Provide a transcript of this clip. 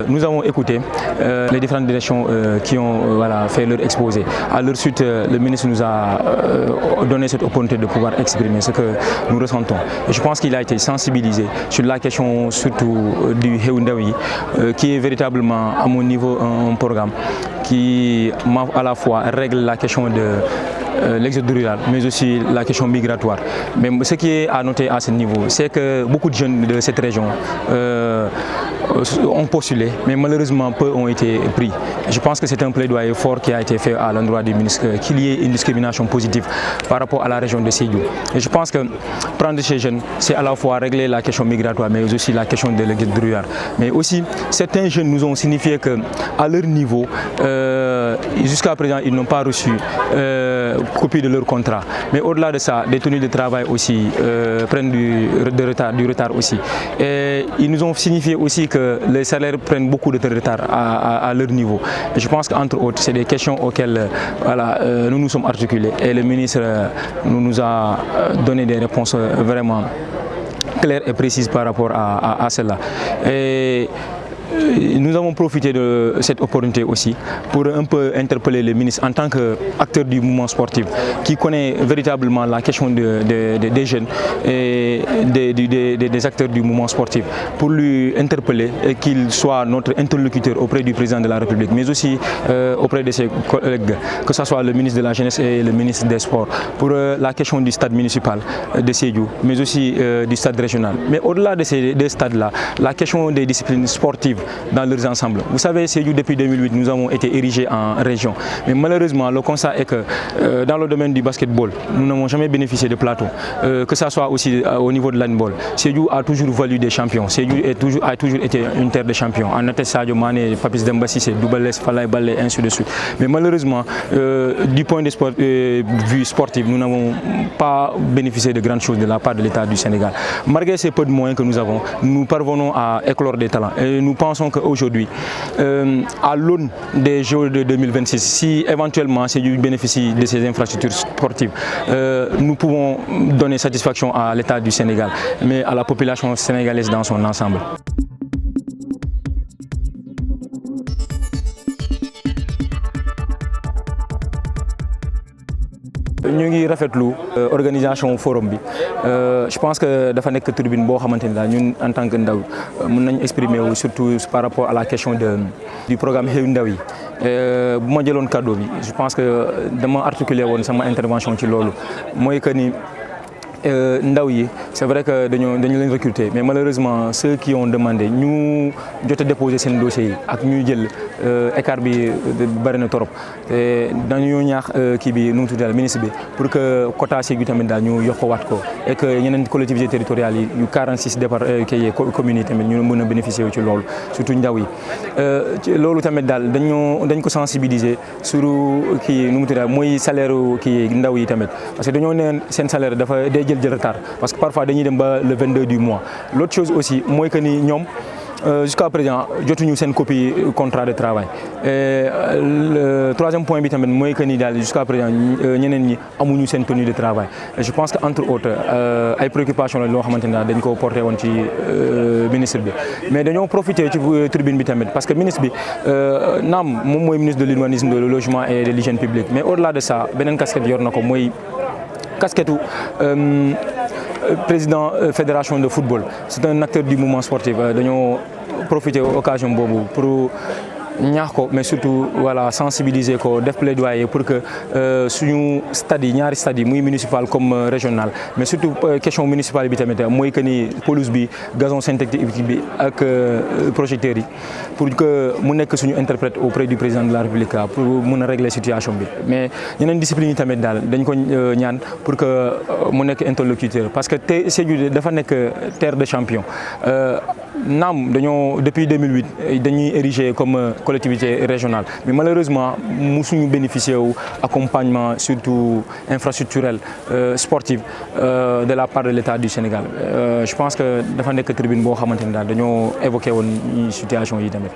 Nous avons écouté les différentes directions qui ont fait leur exposé. À leur suite, le ministre nous a donné cette opportunité de pouvoir exprimer ce que nous ressentons. Et je pense qu'il a été sensibilisé sur la question surtout du Xewu Ndaw yi, qui est véritablement à mon niveau un programme qui à la fois règle la question de l'exode rural, mais aussi la question migratoire. Mais ce qui est à noter à ce niveau, c'est que beaucoup de jeunes de cette région ont postulé, mais malheureusement peu ont été pris. Je pense que c'est un plaidoyer fort qui a été fait à l'endroit du ministre, qu'il y ait une discrimination positive par rapport à la région de Sédhiou. Et je pense que prendre ces jeunes, c'est à la fois régler la question migratoire, mais aussi la question de l'exode rural. Mais aussi, certains jeunes nous ont signifié qu'à leur niveau, jusqu'à présent, ils n'ont pas reçu copie de leur contrat. Mais au-delà de ça, des tenues de travail aussi prennent du retard aussi. Et ils nous ont signifié aussi que les salaires prennent beaucoup de retard à leur niveau. Et je pense qu'entre autres, c'est des questions auxquelles nous nous sommes articulés. Et le ministre nous a donné des réponses vraiment claires et précises par rapport à cela. Et nous avons profité de cette opportunité aussi pour un peu interpeller le ministre en tant qu'acteur du mouvement sportif qui connaît véritablement la question des jeunes et des acteurs du mouvement sportif, pour lui interpeller et qu'il soit notre interlocuteur auprès du président de la République, mais aussi auprès de ses collègues, que ce soit le ministre de la Jeunesse et le ministre des Sports, pour la question du stade municipal de Sédhiou, mais aussi du stade régional. Mais au-delà de ces deux stades-là, la question des disciplines sportives dans leurs ensembles. Vous savez, Sédhiou, depuis 2008, nous avons été érigés en région. Mais malheureusement, le constat est que dans le domaine du basketball, nous n'avons jamais bénéficié de plateau. Que ce soit aussi au niveau de l'handball. Sédhiou a toujours valu des champions. Sédhiou a toujours été une terre de champions. En atteste Sadio Mané, Papis Demba Cissé, Doubalès, Falaye Baldé, ainsi de suite. Mais malheureusement, du point de vue sportif, nous n'avons pas bénéficié de grandes choses de la part de l'État du Sénégal. Malgré ces peu de moyens que nous avons, nous parvenons à éclore des talents. Et nous pensons qu'aujourd'hui, à l'aune des Jeux de 2026, si éventuellement Sédhiou bénéficie de ces infrastructures sportives, nous pouvons donner satisfaction à l'État du Sénégal, mais à la population sénégalaise dans son ensemble. Ñu ngi rafetlu organisation forum bi. Je pense que dafa nekk tribune boo xamante ni daal ñun en tant que ndaw mën nañu exprimer wu surtout par rapport à la question du programme Xewu Ndaw yi. Bu ma jëloon cadeau bi, je pense que dama articuler woon sama intervention ci loolu mooy que ni ndaw yi, c'est vrai que dañu leen recruter, mais malheureusement ceux qui ont demandé ñu jot a déposer seen dossier yi ak ñu jël écart bi bari na trop. te dañu ñaax kii bi nu mu tudd ministre bi pour que quota Sédhiou tamit daal ñu yokkuwaat ko et que ñeneen collectivités territoriales yi yu 46 communes yi tamit ñu mën a bénéficier wu ci loolu, surtout ndaw yi. loolu tamit daal dañ ko sensibiliser sur kii nu mu tudd mooy salaire kii ndaw yi tamit, parce que dañoo neen seen salaire dafa jël retard, parce que parfois dañuy dem ba le 22 du mois. L'autre chose aussi mooy que ni ñoom jusqu'à présent jotuñu seen copie contrat de travail. Et le troisième point bi tamit mooy que ni daal jusqu'à présent ñeneen ñi amuñu seen tenue de travail. Et je pense que entre autres ay préoccupations la loo xamante ne dañ ko porté woon ci ministre bi, mais dañoo profité ci tribune bi tamit parce que ministre bi naam moom mooy ministre de l'urbanisme, de le logement et de l'hygiène publique, mais au-delà de ça beneen casquette yor na ko mooy casquette président fédération de football. C'est un acteur du mouvement sportif. Dañoo profiter occasion boobu pour ñaax ko, mais surtout sensibiliser ko, def plaidoyer pour que suñu stade yi ñaari stade yi muy municipal comme régional, mais surtout question municipale bi tamit mooy que ni pelouse bi, gazon synthétique bi ak projecteurs yi, pour que mu nekk suñu interprète auprès du président de la République pour mën a régler situation bi. Mais ñeneen discipline yi tamit daal dañ ko ñaan pour que mu nekk interlocuteur, parce que Sédhiou dafa nekk terre de champion. Naam dañoo depuis 2008 dañuy érigé comme collectivité régionale, mais malheureusement musuñu bénéficier wu accompagnement surtout infrastructurel sportif de la part de l'État du Sénégal. Je pense que dafa nekk tribune boo xamante ni daal dañoo évoqué woon situation yi tamit.